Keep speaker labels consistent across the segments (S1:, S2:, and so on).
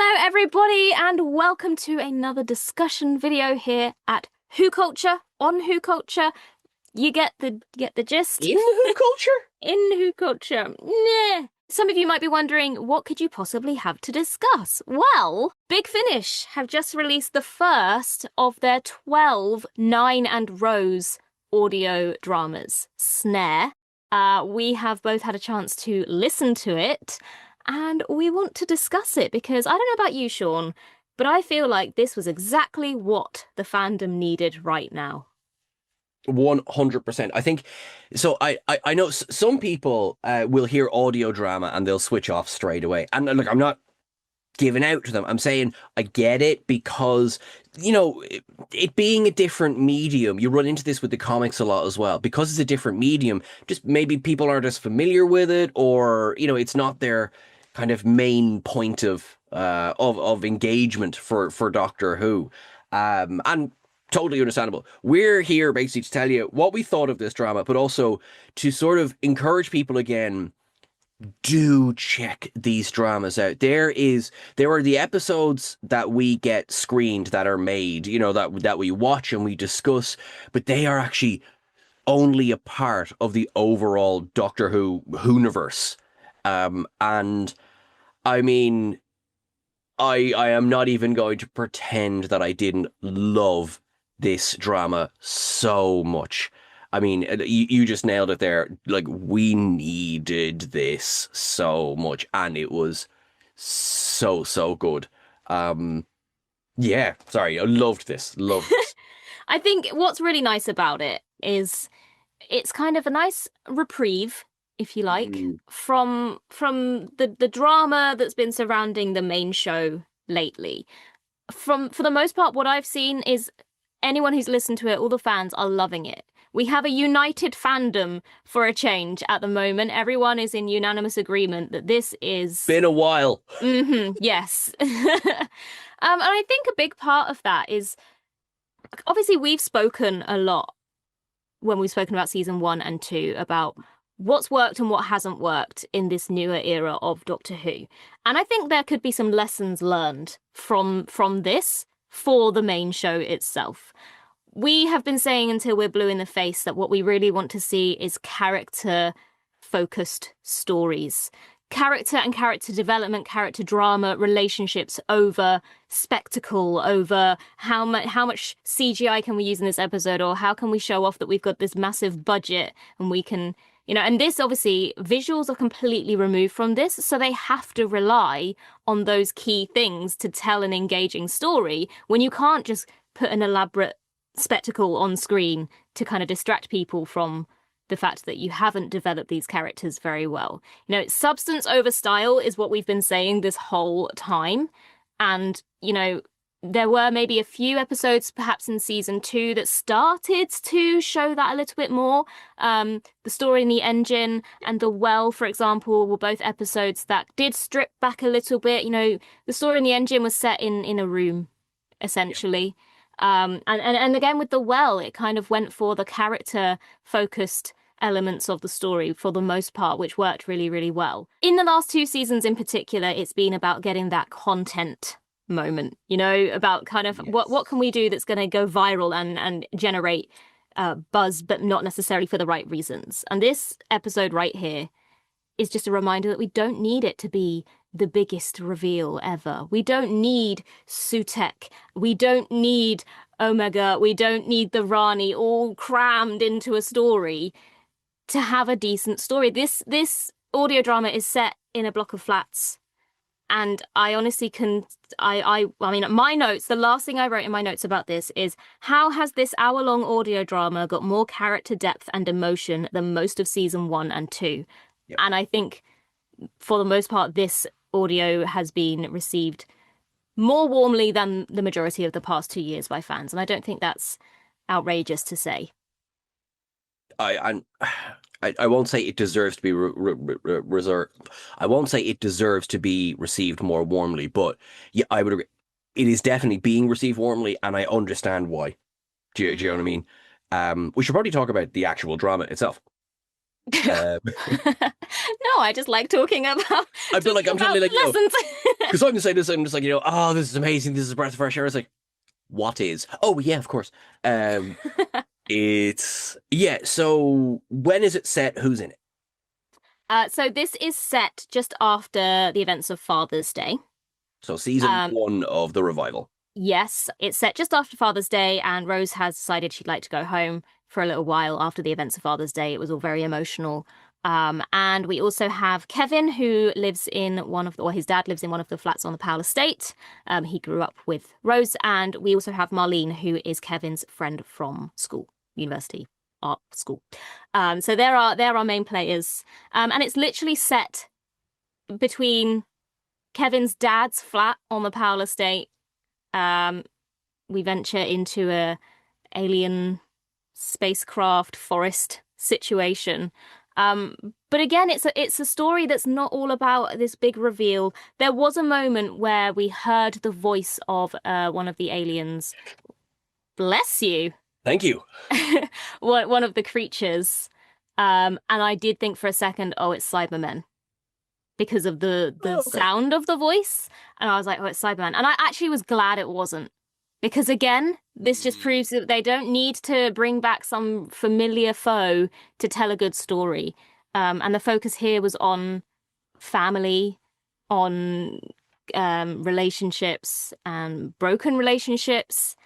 S1: Hello everybody and welcome to another discussion video here at WhoCulture on WhoCulture. You get the gist.
S2: In WhoCulture?
S1: In WhoCulture. Nah. Some of you might be wondering, what could you possibly have to discuss? Well, Big Finish have just released the first of their 12 Nine and Rose audio dramas, Snare. We have both had a chance to listen to it, and we want to discuss it because I don't know about you, Sean, but I feel like this was exactly what the fandom needed right now.
S2: 100%. I think so. I know some people will hear audio drama and they'll switch off straight away. And look, I'm not giving out to them. I'm saying I get it because, you know, it being a different medium, you run into this with the comics a lot as well. Because it's a different medium, just maybe people aren't as familiar with it, or, you know, it's not their kind of main point of engagement for Doctor Who. And totally understandable. We're here basically to tell you what we thought of this drama, but also to sort of encourage people again, do check these dramas out. There are the episodes that we get screened that are made, you know, that we watch and we discuss, but they are actually only a part of the overall Doctor Who universe. And I mean, I am not even going to pretend that I didn't love this drama so much. I mean, you just nailed it there. Like, we needed this so much, and it was so good. Yeah, sorry, I loved this. Loved this.
S1: I think what's really nice about it is it's kind of a nice reprieve, if you like, from the drama that's been surrounding the main show lately. For the most part, what I've seen is anyone who's listened to it, all the fans are loving it. We have a united fandom for a change at the moment. Everyone is in unanimous agreement that this is...
S2: Been a while.
S1: Yes. And I think a big part of that is, obviously we've spoken a lot when we've spoken about season 1 and 2 about what's worked and what hasn't worked in this newer era of Doctor Who. And I think there could be some lessons learned from this for the main show itself. We have been saying until we're blue in the face that what we really want to see is character-focused stories. Character and character development, character drama, relationships over spectacle, over how much CGI can we use in this episode, or how can we show off that we've got this massive budget and we can... You know, and this, obviously, visuals are completely removed from this, so they have to rely on those key things to tell an engaging story when you can't just put an elaborate spectacle on screen to kind of distract people from the fact that you haven't developed these characters very well. You know, substance over style is what we've been saying this whole time. And, you know, there were maybe a few episodes, perhaps in season 2, that started to show that a little bit more. The Story in the Engine and The Well, for example, were both episodes that did strip back a little bit. You know, The Story in the Engine was set in a room, essentially. Yeah. And again, with The Well, it kind of went for the character-focused elements of the story for the most part, which worked really, really well. In the last 2 seasons in particular, it's been about getting that content moment, you know, about kind of what can we do that's going to go viral and generate buzz, but not necessarily for the right reasons. And this episode right here is just a reminder that we don't need it to be the biggest reveal ever. We don't need Sutek. We don't need Omega. We don't need the Rani all crammed into a story to have a decent story. This audio drama is set in a block of flats. And I honestly can, I mean, my notes, the last thing I wrote in my notes about this is, how has this hour-long audio drama got more character depth and emotion than most of season 1 and 2? Yep. And I think, for the most part, this audio has been received more warmly than the majority of the past 2 years by fans. And I don't think that's outrageous to say.
S2: I won't say it deserves to be reserved. I won't say it deserves to be received more warmly, but yeah, I would agree. It is definitely being received warmly, and I understand why. Do you know what I mean? We should probably talk about the actual drama itself.
S1: No, I just like talking about
S2: I feel like I'm
S1: about
S2: totally like,
S1: lessons.
S2: because I'm saying this, I'm just like, oh, this is amazing. This is a breath of fresh air. It's like, what is? Oh, yeah, of course. It's, yeah. So when is it set? Who's in it?
S1: So this is set just after the events of Father's Day.
S2: So season
S1: Um,
S2: 1 of the revival.
S1: yes, it's set just after Father's Day, and Rose has decided she'd like to go home for a little while after the events of Father's Day. It was all very emotional. And we also have Kevin, who lives in or his dad lives in one of the flats on the Powell estate. He grew up with Rose, and we also have Marlene, who is Kevin's friend from school, university, art school. So they're our main players. And it's literally set between Kevin's dad's flat on the Powell estate. We venture into a alien spacecraft forest situation. But again, it's a story that's not all about this big reveal. There was a moment where we heard the voice of one of the aliens. Bless you.
S2: Thank you.
S1: One of the creatures. And I did think for a second, oh, it's Cybermen. Because of the
S2: Okay.
S1: sound of the voice. And I was like, oh, it's Cyberman. And I actually was glad it wasn't. Because again, this just proves that they don't need to bring back some familiar foe to tell a good story. And the focus here was on family, on relationships and broken relationships.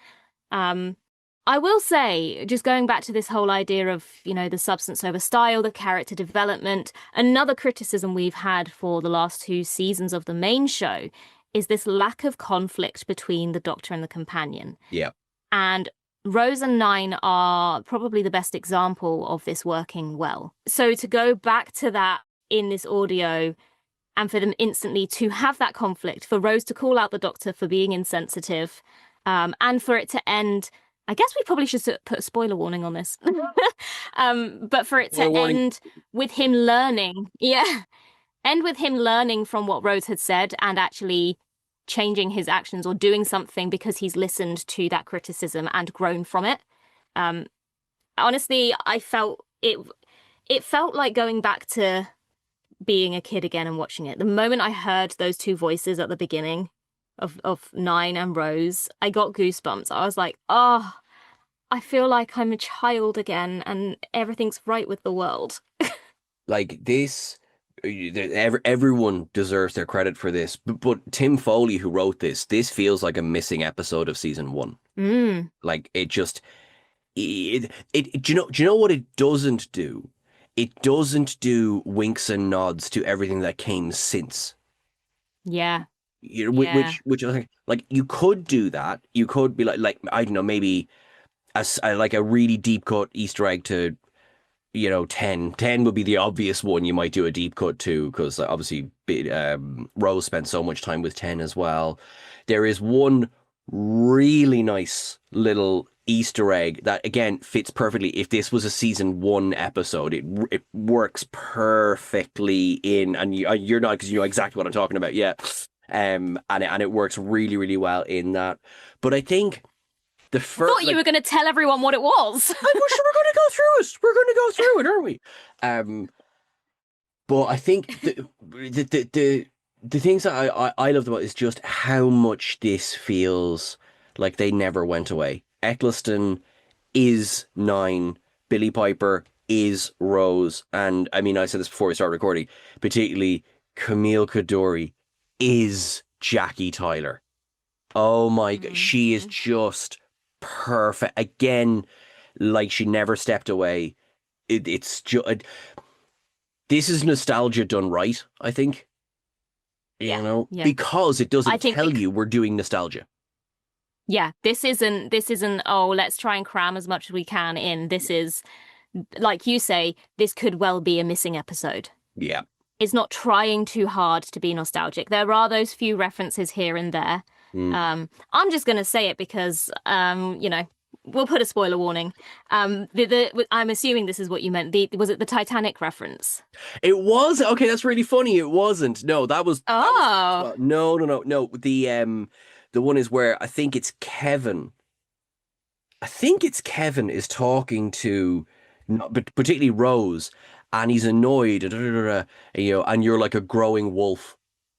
S1: I will say, just going back to this whole idea of, the substance over style, the character development, another criticism we've had for the last 2 seasons of the main show is this lack of conflict between the Doctor and the companion.
S2: Yeah.
S1: And Rose and Nine are probably the best example of this working well. So to go back to that in this audio and for them instantly to have that conflict, for Rose to call out the Doctor for being insensitive, and for it to end... I guess we probably should put a spoiler warning on this. But for it to end with him learning, end with him learning from what Rose had said and actually changing his actions or doing something because he's listened to that criticism and grown from it. Honestly, I felt it felt like going back to being a kid again and watching it. The moment I heard those 2 voices at the beginning of Nine and Rose, I got goosebumps. I was like, oh, I feel like I'm a child again and everything's right with the world.
S2: Like this, everyone deserves their credit for this. But Tim Foley, who wrote this feels like a missing episode of season 1. Like it just, do you know what it doesn't do? It doesn't do winks and nods to everything that came since.
S1: Yeah.
S2: Which I think, like, you could do that. You could be like I don't know, maybe like a really deep cut Easter egg to 10. 10 would be the obvious one you might do a deep cut to, because obviously Rose spent so much time with 10 as well. There is one really nice little Easter egg that again fits perfectly. If this was a season 1 episode, it works perfectly in, and you're not, because you know exactly what I'm talking about. Yeah. And it works really, really well in that. But I think the first...
S1: I thought you were going to tell everyone what it was.
S2: I'm sure we're going to go through it. We're going to go through it, aren't we? But I think the things that I loved about is just how much this feels like they never went away. Eccleston is Nine, Billie Piper is Rose, and I mean, I said this before we started recording, particularly Camille Kaduri is Jackie Tyler. Oh my God, she is just perfect. Again, like she never stepped away. It's just... This is nostalgia done right, I think.
S1: Yeah.
S2: Because it doesn't tell you we're doing nostalgia.
S1: Yeah, this isn't, oh, let's try and cram as much as we can in. This is, like you say, this could well be a missing episode.
S2: Yeah.
S1: It's not trying too hard to be nostalgic. There are those few references here and there. I'm just going to say it because, we'll put a spoiler warning. I'm assuming this is what you meant. Was it the Titanic reference?
S2: It was? Okay, that's really funny. It wasn't. No, that was...
S1: Oh.
S2: No. The one is where I think it's Kevin. I think it's Kevin is talking to, but particularly Rose, and he's annoyed, and you're like a growing wolf.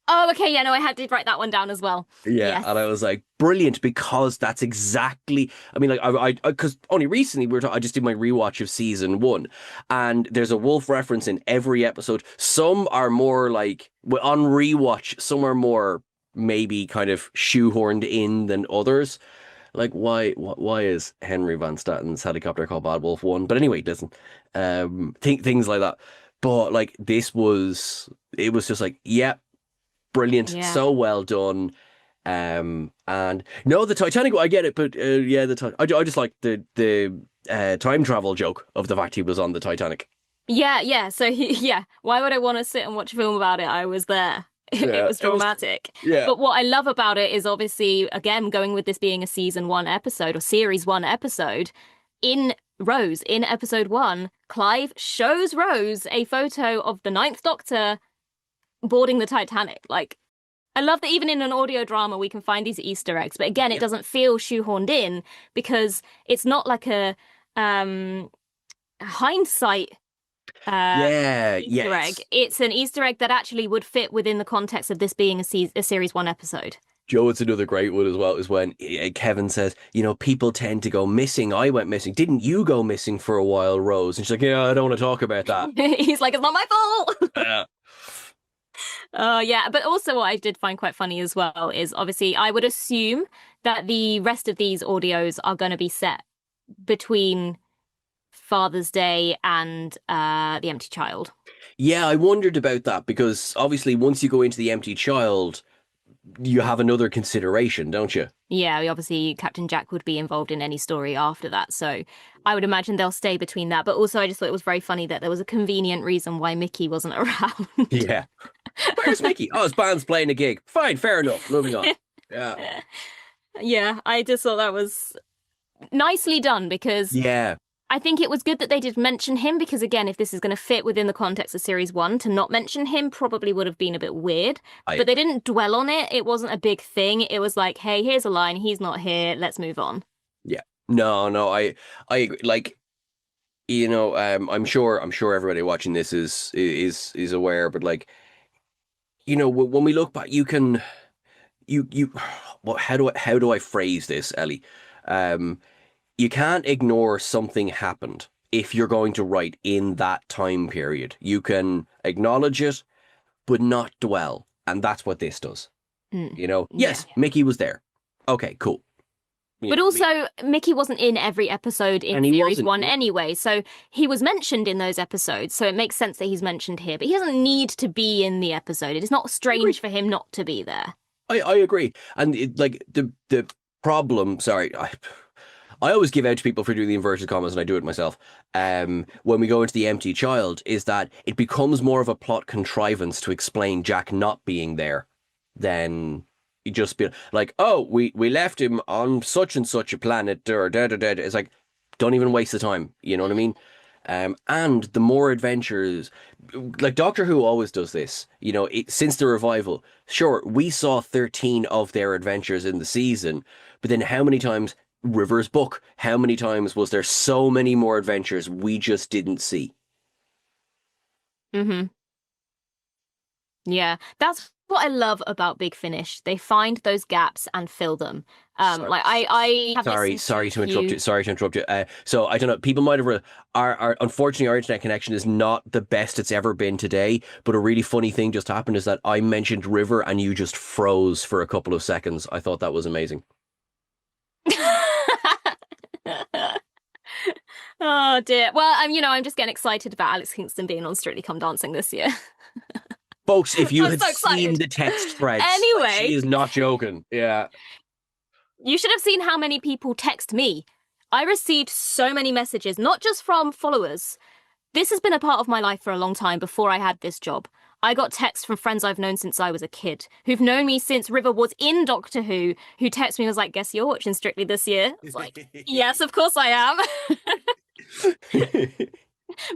S1: Oh, okay, yeah, no, did write that one down as well.
S2: Yeah,
S1: Yes.
S2: and I was like, brilliant, because that's exactly. I mean, like, because only recently I just did my rewatch of season one, and there's a wolf reference in every episode. Some are more like on rewatch, some are more maybe kind of shoehorned in than others. Like, why is Henry Van Statten's helicopter called Bad Wolf One? But anyway, listen, things like that. But like, it was just like, yeah, brilliant,
S1: Yeah.
S2: so well done. And no, the Titanic, I get it, but yeah, I just like the time travel joke of the fact he was on the Titanic.
S1: Yeah, yeah. So yeah, why would I want to sit and watch a film about it? I was there. It
S2: Yeah,
S1: was dramatic.
S2: yeah,
S1: But what I love about it is obviously, again, going with this being a season one episode or series one episode, in Rose, in episode one, Clive shows Rose a photo of the Ninth Doctor boarding the Titanic. Like, I love that even in an audio drama we can find these Easter eggs, but again, it doesn't feel shoehorned in because it's not like a hindsight
S2: yeah,
S1: Easter
S2: yes.
S1: egg. It's an Easter egg that actually would fit within the context of this being a series one episode.
S2: Joe, it's another great one as well, is when Kevin says, people tend to go missing. I went missing. Didn't you go missing for a while, Rose? And she's like, yeah, I don't want to talk about that.
S1: He's like, it's not my fault.
S2: Yeah.
S1: Yeah, but also what I did find quite funny as well is obviously I would assume that the rest of these audios are going to be set between Father's Day and The Empty Child.
S2: Yeah, I wondered about that because obviously once you go into The Empty Child, you have another consideration, don't you?
S1: Yeah, obviously Captain Jack would be involved in any story after that, so I would imagine they'll stay between that. But also I just thought it was very funny that there was a convenient reason why Mickey wasn't around.
S2: Yeah. Where's Mickey? Oh, his band's playing a gig. Fine, fair enough. Moving on. Yeah.
S1: Yeah, I just thought that was nicely done because
S2: Yeah.
S1: I think it was good that they did mention him because, again, if this is going to fit within the context of series one, to not mention him probably would have been a bit weird. But they didn't dwell on it. It wasn't a big thing. It was like, hey, here's a line. He's not here. Let's move on.
S2: Yeah. No, I agree. Like, I'm sure everybody watching this is aware, but like, when we look back, well, how do I phrase this, Ellie? You can't ignore something happened if you're going to write in that time period. You can acknowledge it, but not dwell. And that's what this does. Yes,
S1: Yeah.
S2: Mickey was there. Okay, cool.
S1: But also, Mickey wasn't in every episode in series one anyway, so he was mentioned in those episodes, so it makes sense that he's mentioned here. But he doesn't need to be in the episode. It is not strange for him not to be there.
S2: I agree. And the problem, sorry, I always give out to people for doing the inverted commas, and I do it myself. When we go into The Empty Child, is that it becomes more of a plot contrivance to explain Jack not being there than you just be like, oh, we left him on such and such a planet, or da da da. It's like, don't even waste the time. You know what I mean? And the more adventures, like Doctor Who always does this, since the revival. Sure, we saw 13 of their adventures in the season, but then how many times? River's book, how many times was there so many more adventures we just didn't see?
S1: Mm-hmm. Yeah, that's what I love about Big Finish. They find those gaps and fill them. Like I have
S2: sorry to interrupt you. Sorry to interrupt you. So I don't know. People might have our unfortunately our internet connection is not the best it's ever been today. But a really funny thing just happened is that I mentioned River and you just froze for a couple of seconds. I thought that was amazing.
S1: Oh dear. Well, I'm just getting excited about Alex Kingston being on Strictly Come Dancing this year.
S2: Folks, if you
S1: I'm
S2: had
S1: so excited.
S2: seen the text threads,
S1: Anyway,
S2: she is not joking. Yeah.
S1: You should have seen how many people text me. I received so many messages, not just from followers. This has been a part of my life for a long time before I had this job. I got texts from friends I've known since I was a kid, who've known me since River was in Doctor Who texted me and was like, guess you're watching Strictly this year? I was like, yes, of course I am.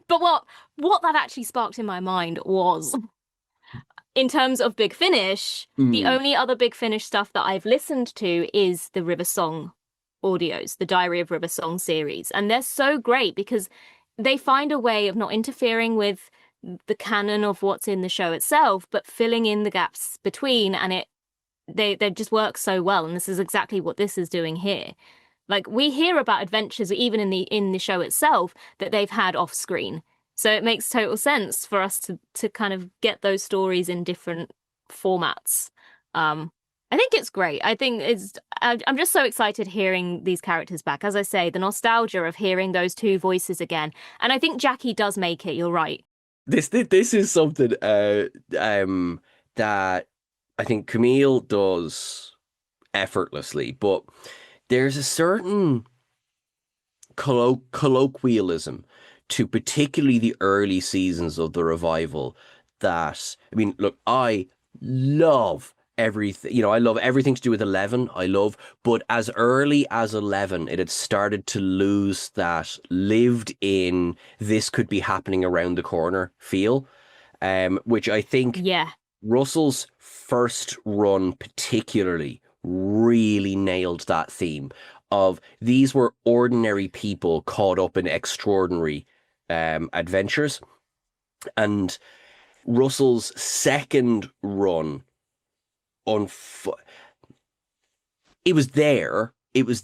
S1: But what that actually sparked in my mind was, in terms of Big Finish, the only other Big Finish stuff that I've listened to is the River Song audios, the Diary of River Song series. And they're so great because they find a way of not interfering with the canon of what's in the show itself, but filling in the gaps between, and they just work so well. And this is exactly what this is doing here. Like, we hear about adventures even in the show itself that they've had off screen. So it makes total sense for us to kind of get those stories in different formats. I think it's great. I'm just so excited hearing these characters back. As I say, the nostalgia of hearing those two voices again. And I think Jackie does make it, you're right.
S2: This is something that I think Camille does effortlessly, but there's a certain colloquialism to particularly the early seasons of the revival that, I mean, look, I love everything, I love everything to do with 11. But as early as 11, it had started to lose that lived in, this could be happening around the corner feel, which I think Russell's first run particularly really nailed that theme of these were ordinary people caught up in extraordinary adventures. And Russell's second run it was there. It was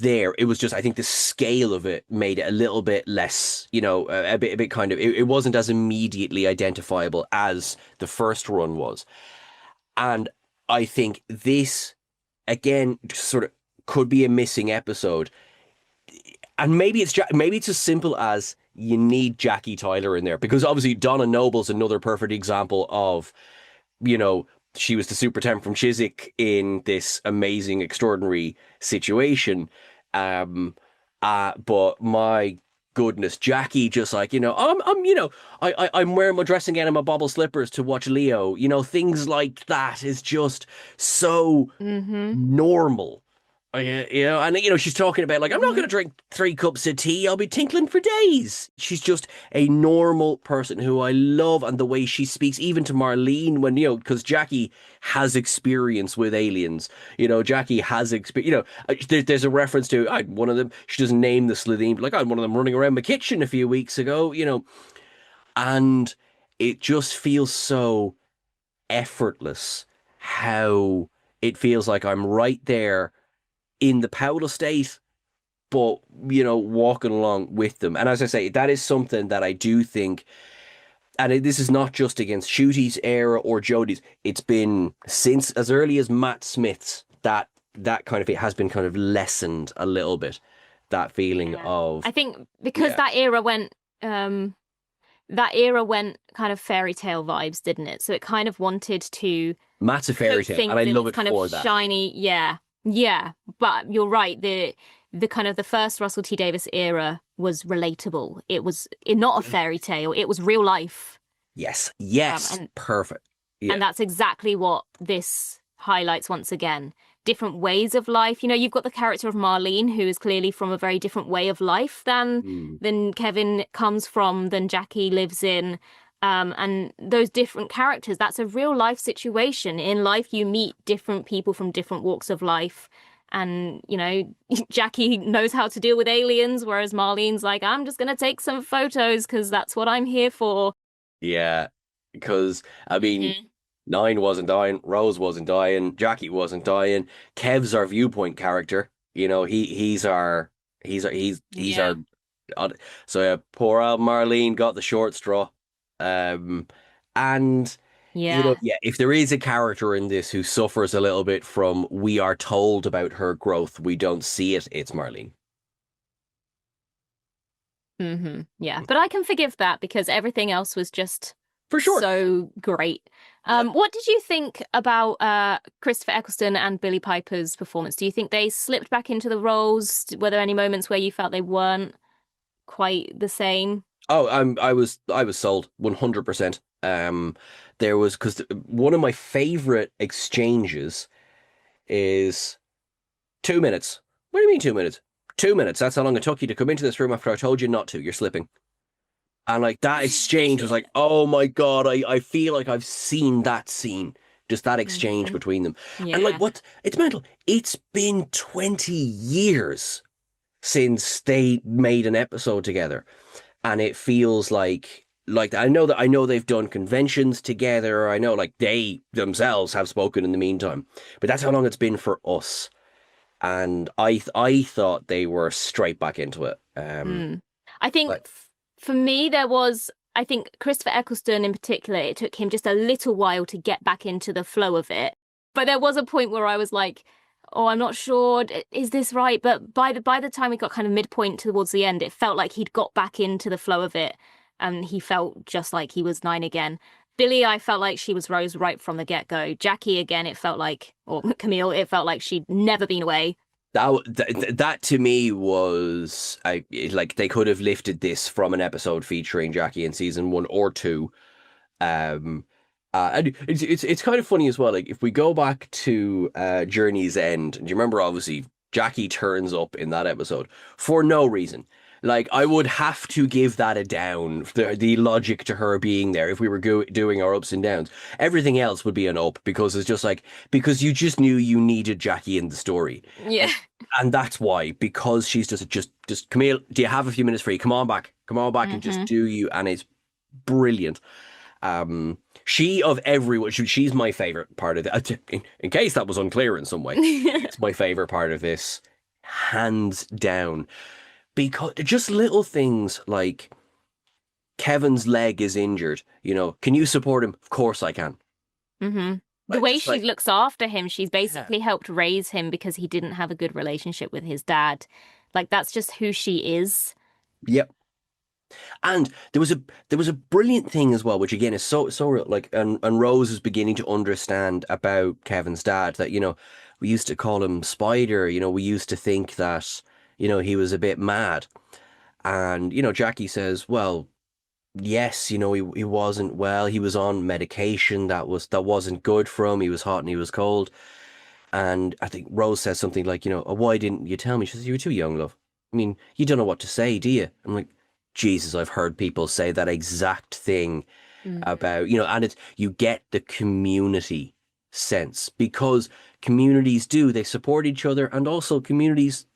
S2: just, I think the scale of it made it a little bit less, a bit kind of, it wasn't as immediately identifiable as the first run was. And I think this, again, sort of could be a missing episode. And maybe it's as simple as you need Jackie Tyler in there, because obviously Donna Noble's another perfect example of, she was the super temp from Chiswick in this amazing, extraordinary situation. But my goodness, Jackie just like, I'm wearing my dressing gown and my bobble slippers to watch Leo. Things like that is just so normal. And she's talking about like, I'm not going to drink 3 cups of tea. I'll be tinkling for days. She's just a normal person who I love, and the way she speaks, even to Marlene, when because Jackie has experience with aliens. Jackie has experience. There's a reference to one of them. She doesn't name the Slitheen, but like, I had one of them running around my kitchen a few weeks ago. And it just feels so effortless how it feels like I'm right there in the Powell estate, but walking along with them. And as I say, that is something that I do think, and this is not just against Shooty's era or Jodie's, it's been since as early as Matt Smith's that kind of, it has been kind of lessened a little bit, that feeling of,
S1: I think because that era went kind of fairy tale vibes, didn't it? So it kind of wanted to,
S2: Matt's a fairy tale, and I love it
S1: kind
S2: for
S1: of
S2: that.
S1: Shiny, yeah, but you're right. The kind of the first Russell T Davies era was relatable. It was not a fairy tale. It was real life.
S2: Yes, perfect. Yeah.
S1: And that's exactly what this highlights once again. Different ways of life. You've got the character of Marlene, who is clearly from a very different way of life than Kevin comes from, than Jackie lives in. And those different characters, that's a real life situation. In life, you meet different people from different walks of life. And, Jackie knows how to deal with aliens, whereas Marlene's like, I'm just going to take some photos because that's what I'm here for.
S2: Yeah, because, I mean, Nine wasn't dying, Rose wasn't dying, Jackie wasn't dying. Kev's our viewpoint character. He's our so yeah, poor old Marlene got the short straw. And if there is a character in this who suffers a little bit from, we are told about her growth, we don't see it, it's Marlene.
S1: Yeah, but I can forgive that because everything else was just
S2: for sure
S1: so great. What did you think about Christopher Eccleston and Billie Piper's performance? Do you think they slipped back into the roles? Were there any moments where you felt they weren't quite the same?
S2: Oh, I was sold 100%. There was, because one of my favorite exchanges is 2 minutes. What do you mean 2 minutes? 2 minutes. That's how long it took you to come into this room after I told you not to. You're slipping. And like that exchange was like, oh my God, I feel like I've seen that scene. Just that exchange between them. And like, it's mental. It's been 20 years since they made an episode together. and it feels like I know they've done conventions together. I know like they themselves have spoken in the meantime, but that's how long it's been for us. And I thought they were straight back into it.
S1: Mm. I think
S2: Like
S1: for me, I think Christopher Eccleston in particular, it took him just a little while to get back into the flow of it. But there was a point where I was like, oh, I'm not sure, is this right? But by the time we got kind of midpoint towards the end, it felt like he'd got back into the flow of it, and he felt just like he was 9 again. Billy, I felt like she was Rose right from the get-go. Jackie, again, it felt like, or Camille, it felt like she'd never been away.
S2: that to me was like they could have lifted this from an episode featuring Jackie in season 1 or 2. Um, and it's kind of funny as well. Like if we go back to Journey's End, do you remember? Obviously, Jackie turns up in that episode for no reason. Like I would have to give that a down. The logic to her being there, if we were doing our ups and downs, everything else would be an up because it's just like because you just knew you needed Jackie in the story,
S1: Yeah.
S2: and that's why because she's just Camille. Do you have a few minutes free? Come on back, and just
S1: Hmm.
S2: do you, and it's brilliant. She of everyone, she's my favorite part of it. In case that was unclear in some way, it's my favorite part of this, hands down. Because just little things like Kevin's leg is injured. You know, can you support him? Of course I can.
S1: Hmm. The
S2: Like
S1: way
S2: just
S1: she
S2: like
S1: looks after him, she's
S2: yeah,
S1: basically helped raise him because he didn't have a good relationship with his dad. Like that's just who she is.
S2: yep. And there was a brilliant thing as well, which again is so real. Like and Rose is beginning to understand about Kevin's dad that we used to call him Spider. We used to think that he was a bit mad. And Jackie says, well, yes, he wasn't well. He was on medication that wasn't good for him. He was hot and he was cold. And I think Rose says something like, "Oh, why didn't you tell me?" She says, "You were too young, love. I mean, you don't know what to say, do you?" I'm like, Jesus, I've heard people say that exact thing
S1: Mm.
S2: about, and it's you get the community sense because communities they support each other, and also communities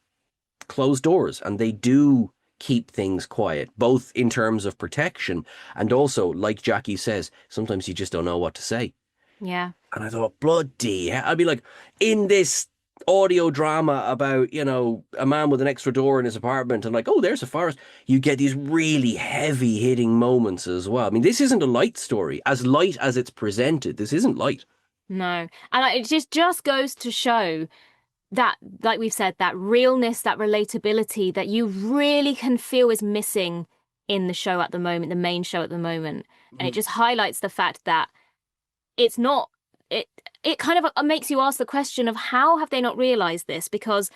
S2: close doors and they do keep things quiet, both in terms of protection and also, like Jackie says, sometimes you just don't know what to say.
S1: Yeah.
S2: And I thought, bloody hell. I'd be like, in this audio drama about, a man with an extra door in his apartment and like, oh, there's a forest. You get these really heavy hitting moments as well. I mean, this isn't a light story. As light as it's presented, this isn't light.
S1: No. And it just goes to show that, like we've said, that realness, that relatability that you really can feel is missing in the show at the moment, the main show at the moment. And it
S2: Mhm.
S1: just highlights the fact that it's not it it kind of makes you ask the question of how have they not realized this, because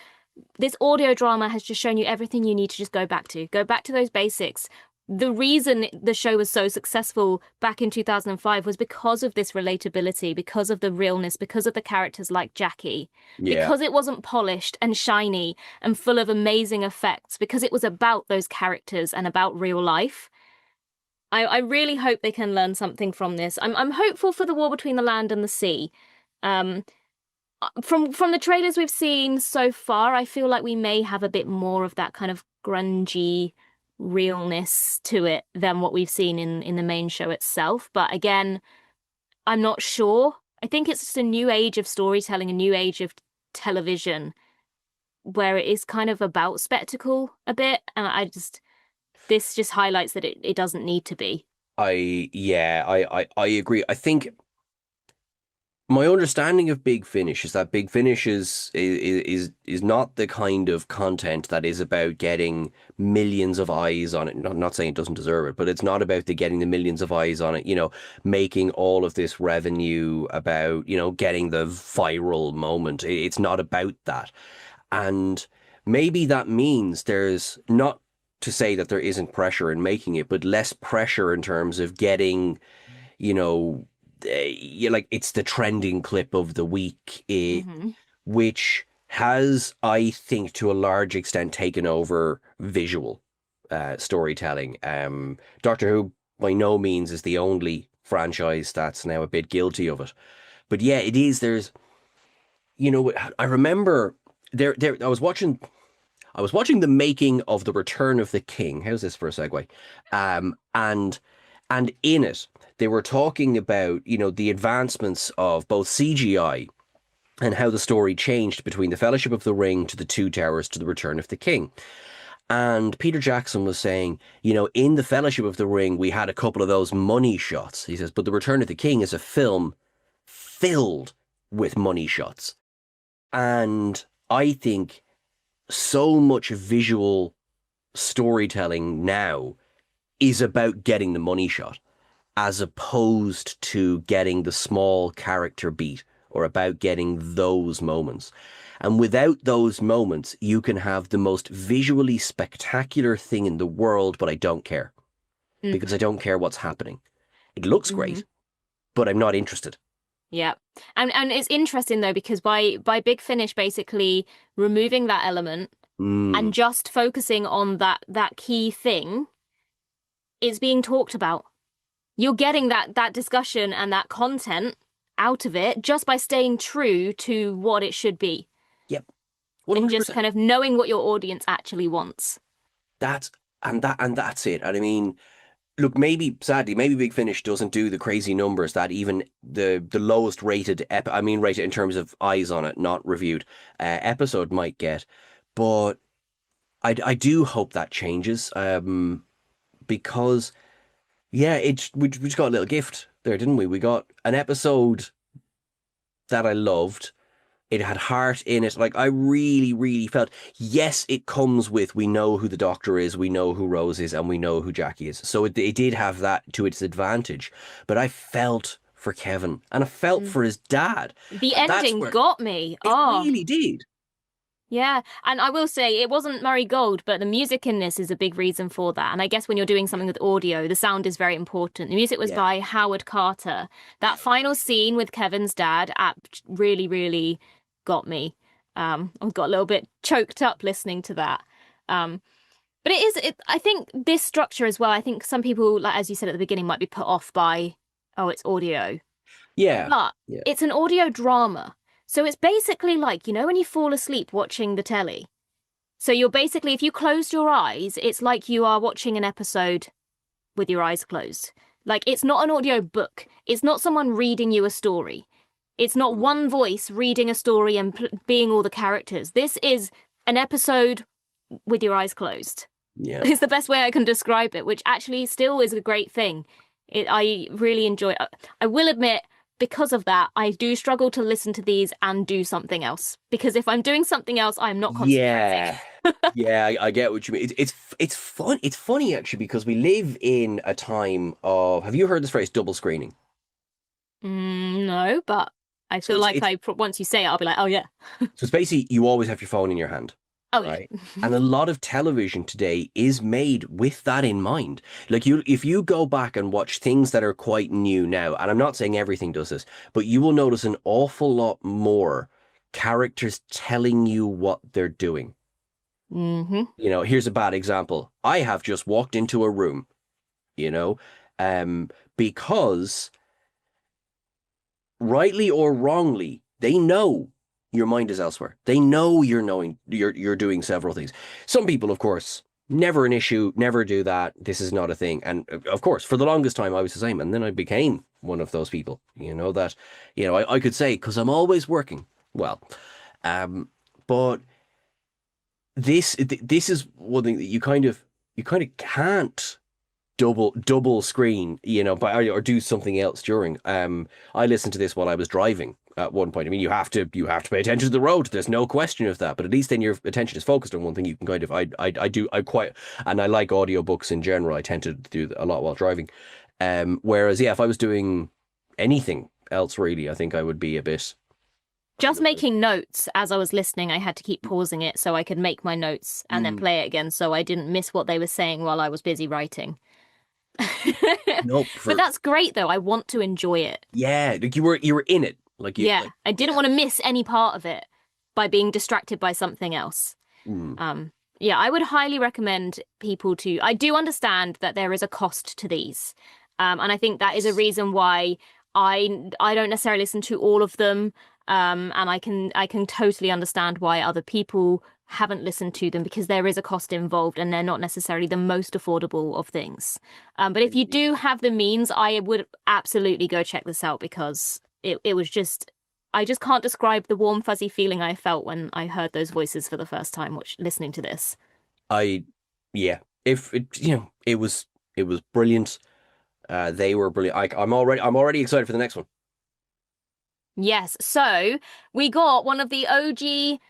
S1: this audio drama has just shown you everything you need to just go back to those basics. The reason the show was so successful back in 2005 was because of this relatability, because of the realness, because of the characters like Jackie,
S2: Yeah.
S1: because it wasn't polished and shiny and full of amazing effects, because it was about those characters and about real life. I really hope they can learn something from this. I'm hopeful for the war between the land and the sea. Um, from the trailers we've seen so far, I feel like we may have a bit more of that kind of grungy realness to it than what we've seen in the main show itself. But again, I'm not sure. I think it's just a new age of storytelling, a new age of television where it is kind of about spectacle a bit, and this just highlights that it doesn't need to be.
S2: I agree. I think my understanding of Big Finish is that Big Finish is not the kind of content that is about getting millions of eyes on it. Not saying it doesn't deserve it, but it's not about the getting the millions of eyes on it, making all of this revenue about, getting the viral moment. It's not about that. And maybe that means there's not to say that there isn't pressure in making it, but less pressure in terms of getting, you know, like it's the trending clip of the week,
S1: Hmm.
S2: which has, I think, to a large extent taken over visual storytelling. Doctor Who, by no means, is the only franchise that's now a bit guilty of it. But yeah, it is. I remember I was watching. I was watching the making of The Return of the King. How's this for a segue? And in it, they were talking about, the advancements of both CGI and how the story changed between the Fellowship of the Ring to the Two Towers to the Return of the King. And Peter Jackson was saying, in the Fellowship of the Ring, we had a couple of those money shots. He says, but the Return of the King is a film filled with money shots. And I think so much visual storytelling now is about getting the money shot as opposed to getting the small character beat or about getting those moments. And without those moments, you can have the most visually spectacular thing in the world, but I don't care because I don't care what's happening. It looks great, but I'm not interested.
S1: Yeah. And it's interesting though, because by Big Finish basically removing that element and just focusing on that key thing, it's being talked about. You're getting that discussion and that content out of it just by staying true to what it should be.
S2: Yep. 100%.
S1: And just kind of knowing what your audience actually wants.
S2: That's it. And I mean, look, sadly, maybe Big Finish doesn't do the crazy numbers that even the lowest rated rated in terms of eyes on it, not reviewed, episode might get. But I do hope that changes, because we just got a little gift there, didn't we? We got an episode that I loved. It had heart in it. Like, I really, really felt, yes, it comes with, we know who the Doctor is, we know who Rose is, and we know who Jackie is. So it did have that to its advantage. But I felt for Kevin, and I felt for his dad.
S1: The ending got me.
S2: It really did.
S1: Yeah, and I will say, it wasn't Murray Gold, but the music in this is a big reason for that. And I guess when you're doing something with audio, the sound is very important. The music was by Howard Carter. That final scene with Kevin's dad really, really got me. I got a little bit choked up listening to that. But I think this structure as well, I think some people, like as you said at the beginning, might be put off by, it's audio.
S2: Yeah.
S1: But it's an audio drama. So it's basically like, when you fall asleep watching the telly. So you're basically, if you close your eyes, it's like you are watching an episode with your eyes closed. Like, it's not an audio book. It's not someone reading you a story. It's not one voice reading a story and being all the characters. This is an episode with your eyes closed.
S2: Yeah.
S1: It's the best way I can describe it, which actually still is a great thing. I really enjoy it. I will admit, because of that, I do struggle to listen to these and do something else. Because if I'm doing something else, I'm not concentrating.
S2: Yeah, I get what you mean. It's fun. It's funny, actually, because we live in a time of... Have you heard this phrase, double screening?
S1: No, but I feel once you say it, I'll be like, oh, yeah.
S2: So it's basically, you always have your phone in your hand.
S1: Oh,
S2: right? And a lot of television today is made with that in mind. Like, if you go back and watch things that are quite new now, and I'm not saying everything does this, but you will notice an awful lot more characters telling you what they're doing. Here's a bad example. I have just walked into a room, because rightly or wrongly, they know your mind is elsewhere. They know you're doing several things. Some people, of course, never an issue, never do that. This is not a thing. And of course, for the longest time, I was the same. And then I became one of those people, I could say, because I'm always working. Well, but this is one thing that you kind of can't double screen, or do something else during. I listened to this while I was driving at one point. I mean, you have to pay attention to the road. There's no question of that. But at least then your attention is focused on one thing. You can kind of, I like audiobooks in general. I tend to do a lot while driving. Whereas, if I was doing anything else, really, I think I would be a bit...
S1: Just making notes as I was listening, I had to keep pausing it so I could make my notes and then play it again so I didn't miss what they were saying while I was busy writing. But that's great, though. I want to enjoy it.
S2: Yeah, like you were in it.
S1: I didn't want to miss any part of it by being distracted by something else. I would highly recommend people to... I do understand that there is a cost to these. And I think that is a reason why I don't necessarily listen to all of them. And I can totally understand why other people haven't listened to them, because there is a cost involved and they're not necessarily the most affordable of things. But if you do have the means, I would absolutely go check this out, because it was just, I just can't describe the warm fuzzy feeling I felt when I heard those voices for the first time listening to this.
S2: Yeah, if it, it was brilliant. They were brilliant. I'm already excited for the next one.
S1: Yes, so we got one of the OG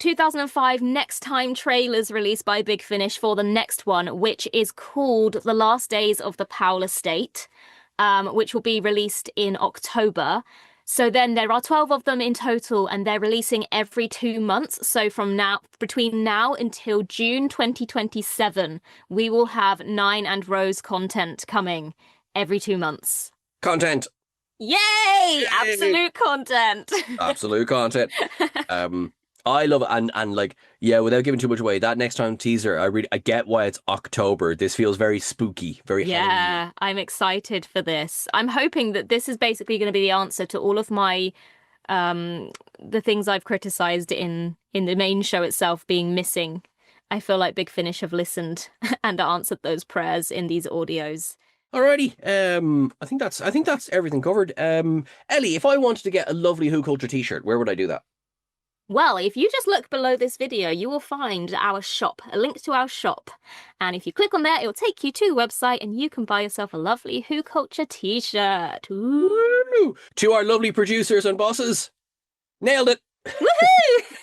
S1: 2005 Next Time trailers released by Big Finish for the next one, which is called The Last Days of the Powell Estate, which will be released in October. So then there are 12 of them in total, and they're releasing every 2 months. So between now until June 2027, we will have Nine and Rose content coming every 2 months.
S2: Content.
S1: Yay!
S2: Yay!
S1: Absolute content.
S2: Absolute content. I love it, and like, yeah, without giving too much away, that Next Time teaser, I get why it's October. This feels very spooky, very Halloween.
S1: Yeah, I'm excited for this. I'm hoping that this is basically going to be the answer to all of my the things I've criticized in the main show itself being missing. I feel like Big Finish have listened and answered those prayers in these audios.
S2: Alrighty, I think that's everything covered. Ellie, if I wanted to get a lovely WhoCulture t-shirt, where would I do that?
S1: Well, if you just look below this video, you will find our shop, a link to our shop. And if you click on there, it will take you to the website and you can buy yourself a lovely WhoCulture t-shirt.
S2: Woo! To our lovely producers and bosses. Nailed it.
S1: Woohoo!